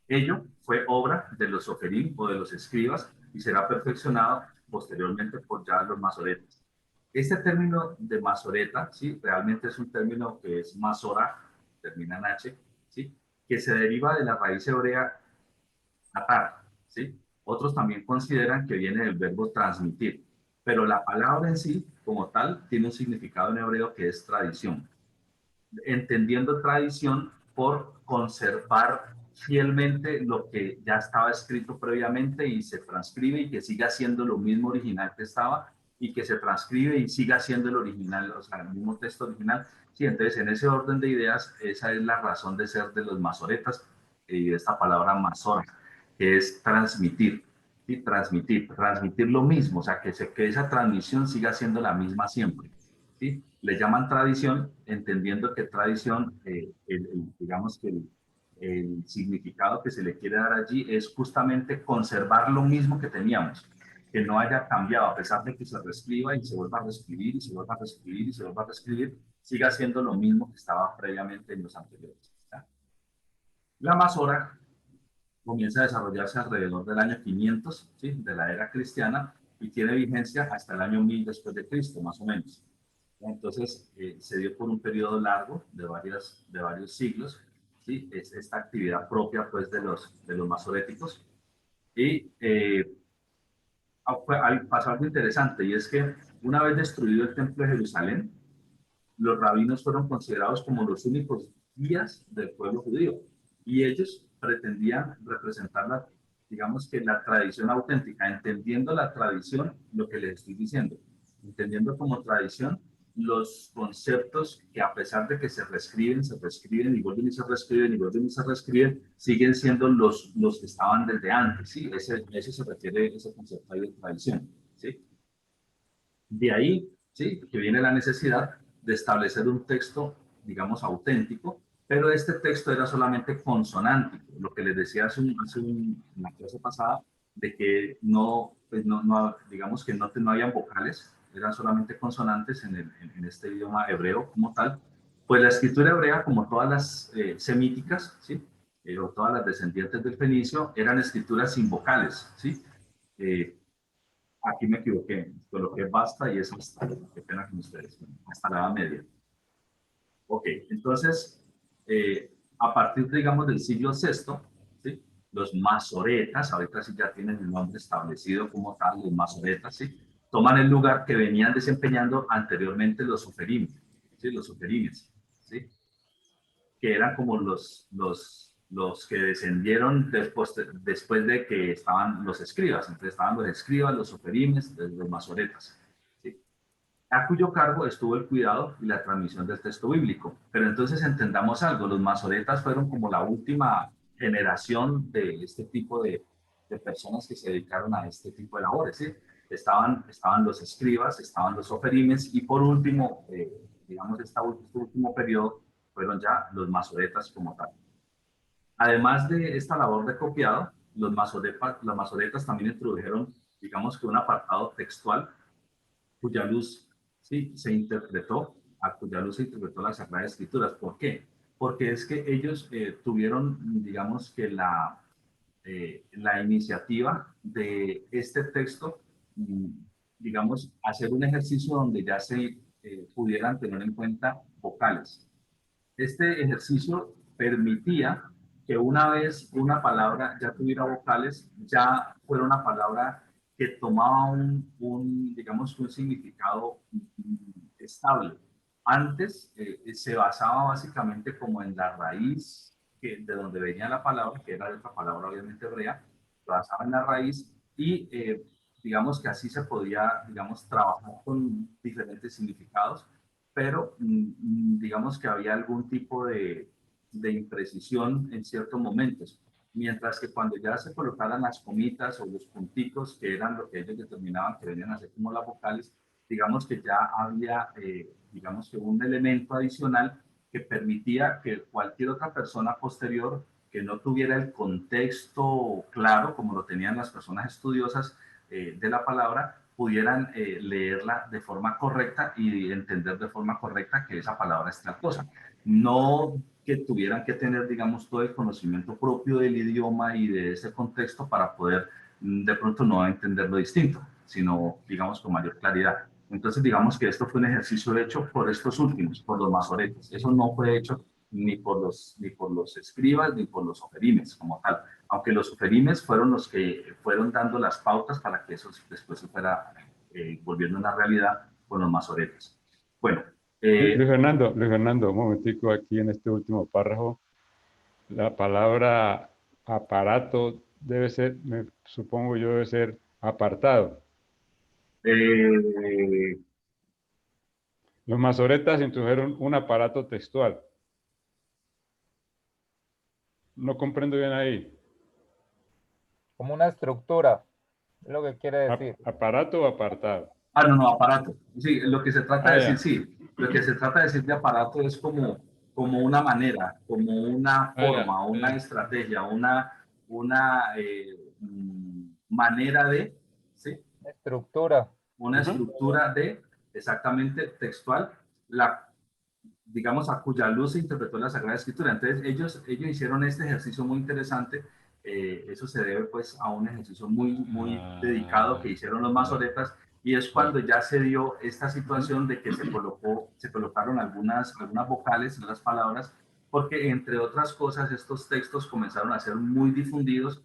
Ello fue obra de los soferim o de los escribas y será perfeccionado posteriormente por ya los masoretas. Este término de masoreta, ¿sí? Realmente es un término que es masora, termina en H, ¿sí? Que se deriva de la raíz hebrea atar, ¿sí? Otros también consideran que viene del verbo transmitir, pero la palabra en sí, como tal, tiene un significado en hebreo que es tradición. Entendiendo tradición por conservar fielmente lo que ya estaba escrito previamente y se transcribe y que siga siendo lo mismo original que estaba y que se transcribe y siga siendo el original, o sea, el mismo texto original. Sí, entonces en ese orden de ideas, esa es la razón de ser de los masoretas y de esta palabra masora, que es transmitir, ¿sí? Transmitir lo mismo, o sea, que esa transmisión siga siendo la misma siempre, ¿sí? Le llaman tradición, entendiendo que tradición, digamos que el significado que se le quiere dar allí es justamente conservar lo mismo que teníamos, que no haya cambiado, a pesar de que se reescriba y se vuelva a reescribir y se vuelva a reescribir y se vuelva a reescribir, siga siendo lo mismo que estaba previamente en los anteriores. La Masora comienza a desarrollarse alrededor del año 500, ¿sí? De la era cristiana y tiene vigencia hasta el año 1000 después de Cristo, más o menos. Entonces, se dio por un periodo largo de varios siglos, ¿sí? Es esta actividad propia pues, de los masoréticos. Y pasó algo interesante, y es que una vez destruido el templo de Jerusalén, los rabinos fueron considerados como los únicos guías del pueblo judío, y ellos pretendían representar digamos que la tradición auténtica, entendiendo la tradición, lo que les estoy diciendo, entendiendo como tradición los conceptos que a pesar de que se reescriben y vuelven y se reescriben y vuelven y se reescriben, siguen siendo los que estaban desde antes, ¿sí? Eso se refiere, ese concepto ahí de tradición, ¿sí? De ahí, ¿sí? Que viene la necesidad de establecer un texto, digamos, auténtico, pero este texto era solamente consonántico, lo que les decía en la clase pasada, de que no, pues digamos que no habían vocales, eran solamente consonantes en este idioma hebreo como tal. Pues la escritura hebrea, como todas las semíticas, ¿sí? O todas las descendientes del fenicio, eran escrituras sin vocales, ¿sí? Eh, Aquí me equivoqué, coloqué basta y es hasta, qué pena con ustedes, hasta la edad media. Ok, entonces, a partir, digamos, del siglo VI, ¿sí? Los masoretas, ahorita sí ya tienen el nombre establecido como tal, los masoretas, ¿sí? Toman el lugar que venían desempeñando anteriormente los suferimes, ¿sí? Los suferines, ¿sí? Que eran como los que descendieron después de que estaban los escribas. Entonces estaban los escribas, los suferimes, los masoretas, ¿sí? A cuyo cargo estuvo el cuidado y la transmisión del texto bíblico. Pero entonces entendamos algo, los masoretas fueron como la última generación de este tipo de personas que se dedicaron a este tipo de labores, ¿sí? Estaban los escribas, estaban los soferimes y por último, digamos, este último periodo fueron ya los masoretas como tal. Además de esta labor de copiado, los masoretas también introdujeron, digamos que un apartado textual cuya luz, ¿sí? Cuya luz se interpretó las Sagradas Escrituras. ¿Por qué? Porque es que ellos tuvieron, digamos que la iniciativa de este texto, digamos, hacer un ejercicio donde ya se pudieran tener en cuenta vocales. Este ejercicio permitía que una vez una palabra ya tuviera vocales, ya fuera una palabra que tomaba digamos, un significado estable. Antes se basaba básicamente como en la raíz de donde venía la palabra, que era de otra palabra obviamente hebrea, se basaba en la raíz y digamos que así se podía, digamos, trabajar con diferentes significados, pero digamos que había algún tipo de imprecisión en ciertos momentos. Mientras que cuando ya se colocaran las comitas o los punticos, que eran lo que ellos determinaban que venían a ser como las vocales, digamos que ya había, digamos que un elemento adicional que permitía que cualquier otra persona posterior que no tuviera el contexto claro, como lo tenían las personas estudiosas de la palabra, pudieran leerla de forma correcta y entender de forma correcta que esa palabra es tal cosa. No que tuvieran que tener, digamos, todo el conocimiento propio del idioma y de ese contexto para poder de pronto no entenderlo distinto, sino, digamos, con mayor claridad. Entonces, digamos que esto fue un ejercicio hecho por estos últimos, por los masoretes. Eso no fue hecho ni por los escribas ni por los oferimes como tal, aunque los suferimes fueron los que fueron dando las pautas para que eso después se fuera volviendo una realidad con los masoretes. Bueno. Luis Fernando, un momentico aquí en este último párrafo. La palabra aparato debe ser, supongo yo, debe ser apartado. Los masoretas introdujeron un aparato textual. No comprendo bien ahí. Como una estructura, es lo que quiere decir. ¿Aparato o apartado? No, aparato. Sí, lo que se trata de decir, Ya. sí, lo que se trata de decir de aparato es como una manera, como una forma, una estrategia, una manera de, ¿sí? Estructura. Una estructura de, exactamente, textual, digamos, a cuya luz se interpretó la Sagrada Escritura. Entonces, ellos hicieron este ejercicio muy interesante. Eso se debe, pues, a un ejercicio muy dedicado que hicieron los masoretas, y es cuando ya se dio esta situación de que se colocaron algunas vocales en las palabras, porque, entre otras cosas, estos textos comenzaron a ser muy difundidos.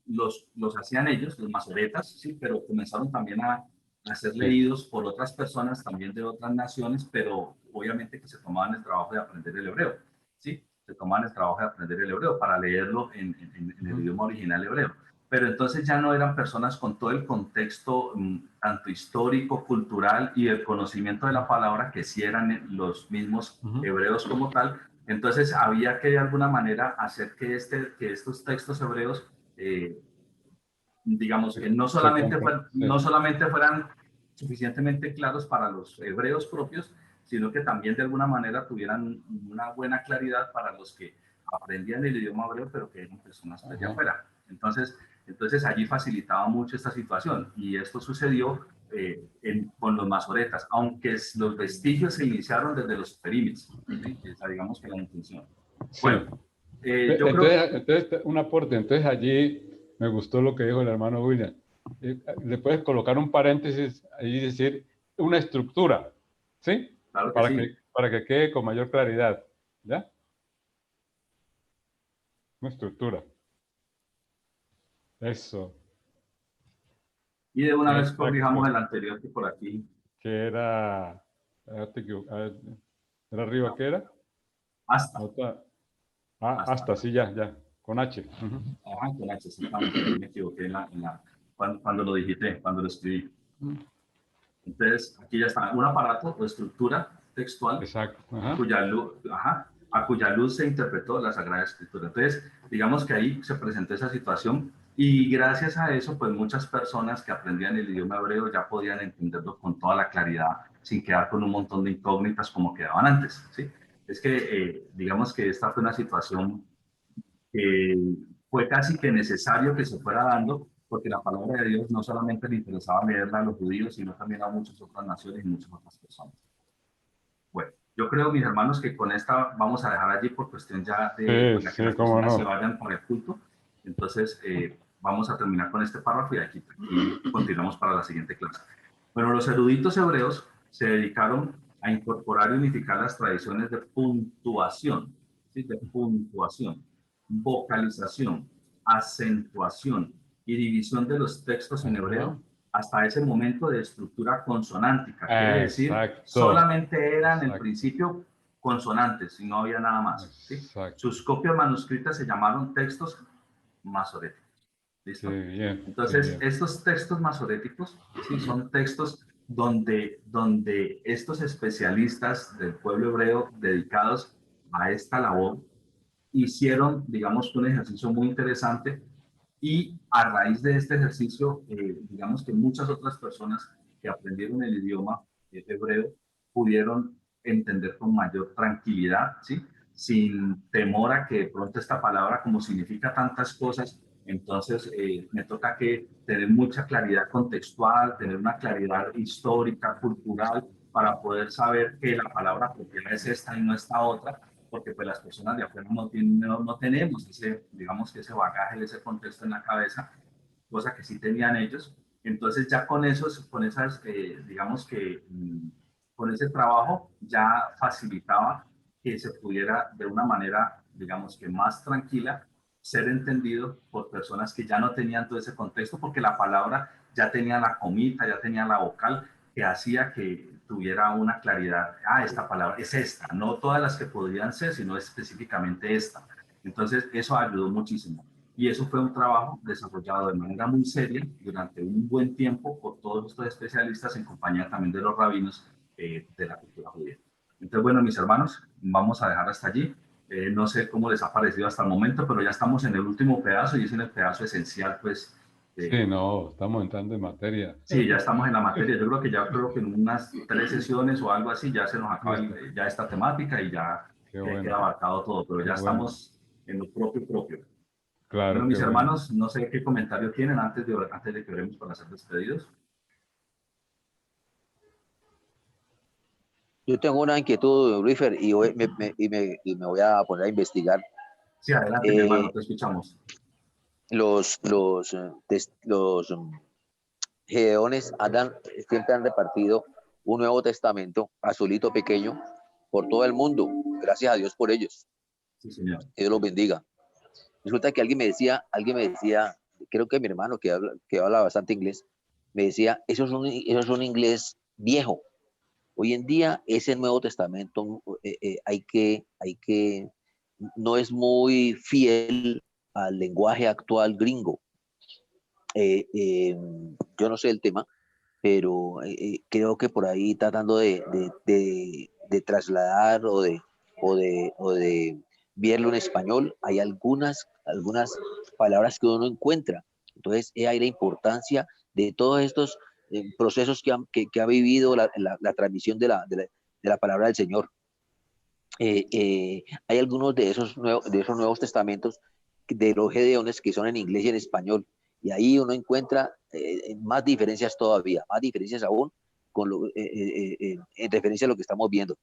Los hacían ellos, los masoretas, sí, pero comenzaron también a ser leídos por otras personas también de otras naciones, pero obviamente que se tomaban el trabajo de aprender el hebreo, ¿sí? Se tomaban el trabajo de aprender el hebreo para leerlo en el idioma original hebreo. pero entonces ya no eran personas con todo el contexto tanto histórico, cultural y el conocimiento de la palabra, que sí eran los mismos hebreos como tal. Entonces había que de alguna manera hacer que estos textos hebreos, digamos, que no solamente fueran suficientemente claros para los hebreos propios, sino que también de alguna manera tuvieran una buena claridad para los que aprendían el idioma hebreo, pero que eran personas de allá afuera. Entonces allí facilitaba mucho esta situación, y esto sucedió con los masoretas, aunque los vestigios se iniciaron desde los perímetros, ¿sí? Esa, digamos que la intención. Sí. Bueno, yo entonces, un aporte. Entonces, allí me gustó lo que dijo el hermano William. Le puedes colocar un paréntesis y decir una estructura, ¿sí? Claro que sí. Para que quede con mayor claridad, ¿ya? Una estructura. Eso. Y de una vez Exacto. corrijamos el anterior, que por aquí. Que era... ¿Era arriba qué era? Hasta. Hasta, sí, ya. Con H. Ajá, con H, exactamente. Ahí me equivoqué cuando lo digité, cuando lo escribí. Entonces, aquí ya está. Un aparato o estructura textual. Exacto. A cuya luz se interpretó la Sagrada Escritura. Entonces, digamos que ahí se presentó esa situación, y gracias a eso, pues muchas personas que aprendían el idioma hebreo ya podían entenderlo con toda la claridad, sin quedar con un montón de incógnitas como quedaban antes, ¿sí? Es que, digamos que esta fue una situación que fue casi que necesario que se fuera dando, porque la palabra de Dios no solamente le interesaba leerla a los judíos, sino también a muchas otras naciones y muchas otras personas. Bueno, yo creo, mis hermanos, que con esta vamos a dejar allí por cuestión ya de que las personas se vayan para el culto. Entonces, vamos a terminar con este párrafo y aquí continuamos para la siguiente clase. Bueno, los eruditos hebreos se dedicaron a incorporar y unificar las tradiciones de puntuación, ¿sí? De puntuación, vocalización, acentuación y división de los textos en hebreo hasta ese momento de estructura consonántica. Quiere decir, solamente eran en principio consonantes y no había nada más, ¿sí? Sus copias manuscritas se llamaron textos masoréticos. ¿Listo? Sí, bien, entonces, sí, bien. estos textos masoréticos, ¿sí? Son textos donde estos especialistas del pueblo hebreo dedicados a esta labor hicieron, digamos, un ejercicio muy interesante, y a raíz de este ejercicio, digamos que muchas otras personas que aprendieron el idioma hebreo pudieron entender con mayor tranquilidad, ¿sí? Sin temor a que de pronto esta palabra, como significa tantas cosas, entonces me toca que tener mucha claridad contextual, tener una claridad histórica, cultural, para poder saber que la palabra apropiada es esta y no esta otra, porque pues las personas de afuera no tenemos ese, digamos que ese bagaje, ese contexto en la cabeza, cosa que sí tenían ellos. Entonces ya con esos, con esas, digamos que con ese trabajo ya facilitaba que se pudiera de una manera, digamos que más tranquila, ser entendido por personas que ya no tenían todo ese contexto, porque la palabra ya tenía la comita, ya tenía la vocal, que hacía que tuviera una claridad. Esta palabra es esta, no todas las que podrían ser, sino específicamente esta. Entonces, eso ayudó muchísimo. Y eso fue un trabajo desarrollado de manera muy seria durante un buen tiempo por todos estos especialistas, en compañía también de los rabinos de la cultura judía. Entonces, bueno, mis hermanos, vamos a dejar hasta allí. No sé cómo les ha parecido hasta el momento, pero ya estamos en el último pedazo, y es en el pedazo esencial, pues. Sí, no, estamos entrando en materia. Sí, ya estamos en la materia. Yo creo que en unas 3 sesiones o algo así ya se nos acaba ya esta temática, y ya queda abarcado todo, pero ya estamos en lo propio. Claro, bueno, mis hermanos, no sé qué comentario tienen antes de que oremos para ser despedidos. Yo tengo una inquietud, Rifer, y me voy a poner a investigar. Sí, adelante, mi hermano, te escuchamos. Los Gedeones siempre han repartido un Nuevo Testamento azulito pequeño por todo el mundo. Gracias a Dios por ellos. Sí, señor. Que Dios los bendiga. Resulta que alguien me decía, creo que mi hermano que habla bastante inglés, me decía, eso es un inglés viejo. Hoy en día ese Nuevo Testamento no es muy fiel al lenguaje actual gringo. yo no sé el tema, pero creo que por ahí tratando de trasladar o de verlo en español, hay algunas palabras que uno encuentra. Entonces, hay la importancia de todos estos procesos que ha vivido la transmisión de la palabra del Señor. Hay algunos de esos nuevos testamentos de los Gedeones que son en inglés y en español, y ahí uno encuentra más diferencias todavía, más diferencias aún en referencia a lo que estamos viendo.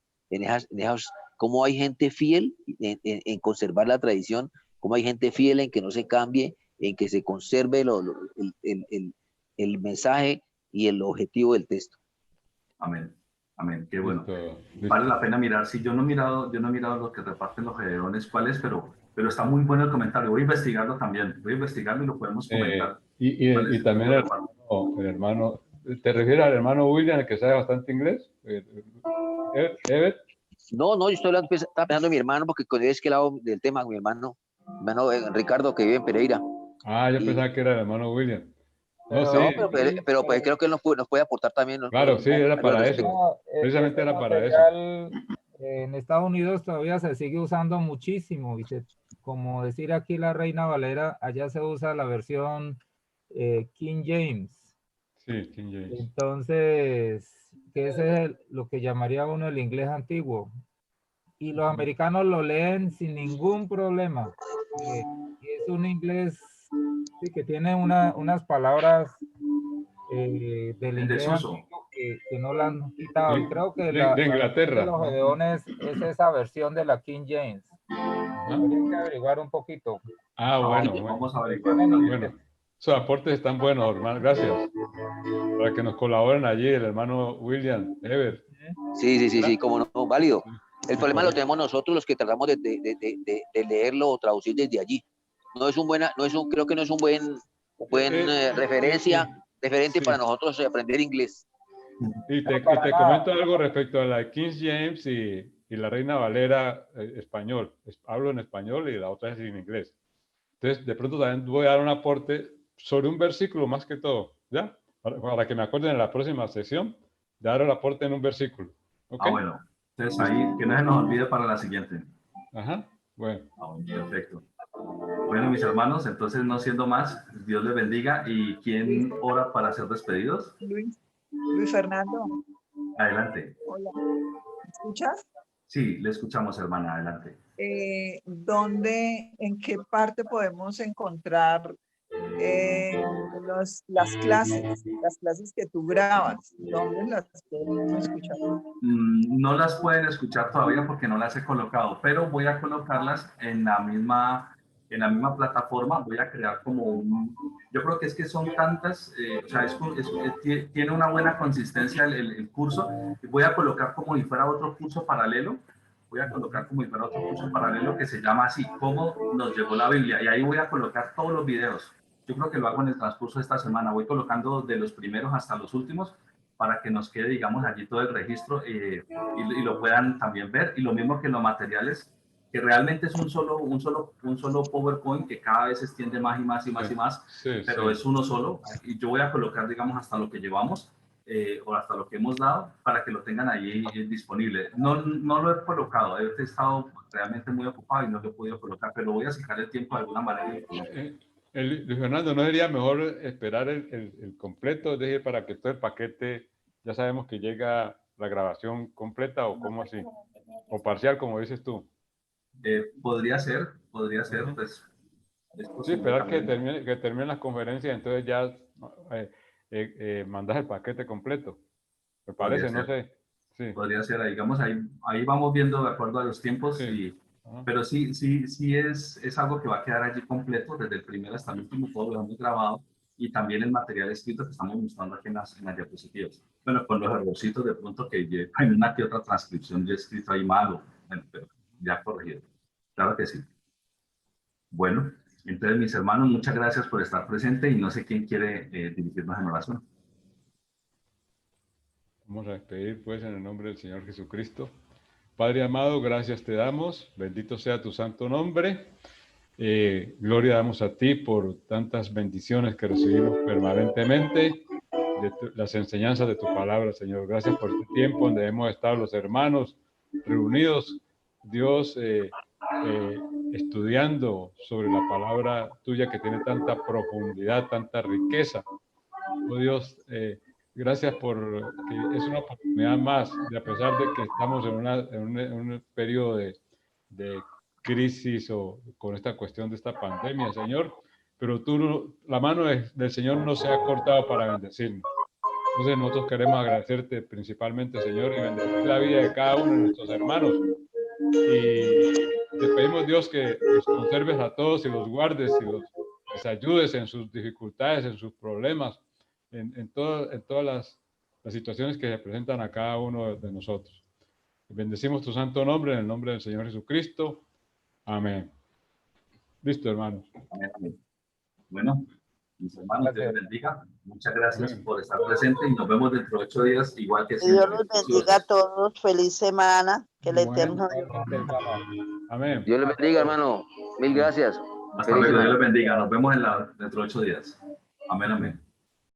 Cómo hay gente fiel en conservar la tradición, cómo hay gente fiel en que no se cambie, en que se conserve el mensaje y el objetivo del texto. Amén. Amén, qué bueno. Listo. Vale la pena mirar. Sí, yo no he mirado lo que reparten los gedeones, cuál es, pero está muy bueno el comentario. Voy a investigarlo también. Voy a investigarlo y lo podemos comentar. Y también el hermano, ¿te refieres al hermano William, el que sabe bastante inglés? ¿Evet? No, yo estaba pensando en mi hermano, porque con él es que lado del tema, mi hermano Ricardo, que vive en Pereira. Yo pensaba que era el hermano William. No, Pero, sí. No, pero pues creo que él nos puede aportar también. Claro, sí, era algo al para respecto. eso. Precisamente era para eso. material en Estados Unidos todavía se sigue usando muchísimo. Como decir aquí la Reina Valera, allá se usa la versión King James. Sí, King James. Entonces, que ese es lo que llamaría uno el inglés antiguo. Y los americanos lo leen sin ningún problema. Y es un inglés sí, que tiene unas palabras del En inglés desuso. antiguo que no la han quitado. Y creo que De la versión Inglaterra. de los Gedeones es esa versión de la King James. Habría que averiguar un poquito. Bueno. Vamos a Versión averiguar. en inglés. Bueno, esos aportes están buenos, hermano. Gracias. Para que nos colaboren allí el hermano William, Ever. Sí, como no, válido. El problema lo tenemos nosotros los que tratamos de leerlo o traducir desde allí. Creo que no es un buen referente para nosotros aprender inglés. Y te para nada. comento algo respecto a la King James y la Reina Valera español. Hablo en español y la otra es en inglés. Entonces, de pronto también voy a dar un aporte sobre un versículo más que todo, ¿ya? Para que me acuerden en la próxima sesión, de dar el aporte en un versículo. ¿Ok? Bueno. Entonces ahí, que no se nos olvide para la siguiente. Ajá, bueno. Perfecto. Bueno, mis hermanos, entonces no siendo más, Dios les bendiga. ¿Y quién ora para ser despedidos? Luis Fernando, Adelante. hola, ¿me escuchas? Sí, le escuchamos, hermana, adelante. En qué parte podemos encontrar las clases que tú grabas? ¿Dónde las podemos escuchar? No las pueden escuchar todavía porque no las he colocado, pero voy a colocarlas en la misma plataforma. Voy a crear como yo creo que es que son tantas, o sea, tiene una buena consistencia el curso. Voy a colocar como si fuera otro curso paralelo. Voy a colocar como si fuera otro curso paralelo que se llama así, ¿Cómo nos llegó la Biblia? Y ahí voy a colocar todos los videos. Yo creo que lo hago en el transcurso de esta semana. Voy colocando de los primeros hasta los últimos para que nos quede, digamos, allí todo el registro y lo puedan también ver. Y lo mismo que los materiales, que realmente es un solo PowerPoint que cada vez se extiende más y más y más y más, pero es uno solo. Y yo voy a colocar, digamos, hasta lo que llevamos o hasta lo que hemos dado para que lo tengan ahí disponible. No lo he colocado, he estado realmente muy ocupado y no lo he podido colocar, pero voy a sacar el tiempo de alguna manera. Luis Fernando, ¿no sería mejor esperar el completo? Es decir, para que todo el paquete, ya sabemos que llega la grabación completa o cómo así, o parcial, como dices tú. Podría ser, pues. Sí, esperar que termine las conferencias, entonces ya mandas el paquete completo. Me parece, no sé. Sí. Podría ser, digamos, ahí vamos viendo de acuerdo a los tiempos, pero sí es algo que va a quedar allí completo, desde el primero hasta el último, todo lo hemos grabado, y también el material escrito que estamos mostrando aquí en las diapositivas. Bueno, con los errorcitos de pronto que hay una que otra transcripción ya escrito ahí malo, bueno, pero ya corregido. Claro que sí. Bueno, entonces mis hermanos, muchas gracias por estar presente y no sé quién quiere dirigirnos en oración. Vamos a despedir pues en el nombre del Señor Jesucristo. Padre amado, gracias te damos, bendito sea tu santo nombre. Gloria damos a ti por tantas bendiciones que recibimos permanentemente, de las enseñanzas de tu palabra, Señor. Gracias por este tiempo donde hemos estado los hermanos reunidos, Dios, estudiando sobre la palabra tuya que tiene tanta profundidad, tanta riqueza. Oh Dios, gracias por que es una oportunidad más, de a pesar de que estamos en un periodo de crisis o con esta cuestión de esta pandemia, Señor, pero la mano del Señor no se ha cortado para bendecirnos. Entonces nosotros queremos agradecerte principalmente, Señor, y bendecir la vida de cada uno de nuestros hermanos. Y te pedimos, Dios, que los conserves a todos y los guardes y les ayudes en sus dificultades, en sus problemas, en todas las situaciones que se presentan a cada uno de nosotros. Bendecimos tu santo nombre en el nombre del Señor Jesucristo. Amén. Listo, hermanos. Amén, amén. Bueno, mis hermanos, Dios les bendiga. Muchas gracias Amén. por estar presentes y nos vemos dentro de 8 días, igual que Que siempre. Dios los bendiga a todos. Feliz semana. Que el Bueno. Eterno Dios Igualmente, hermano. Amén. Dios les bendiga, hermano. Mil gracias. Hasta luego, Dios les bendiga. Nos vemos dentro de 8 días. Amén, amén.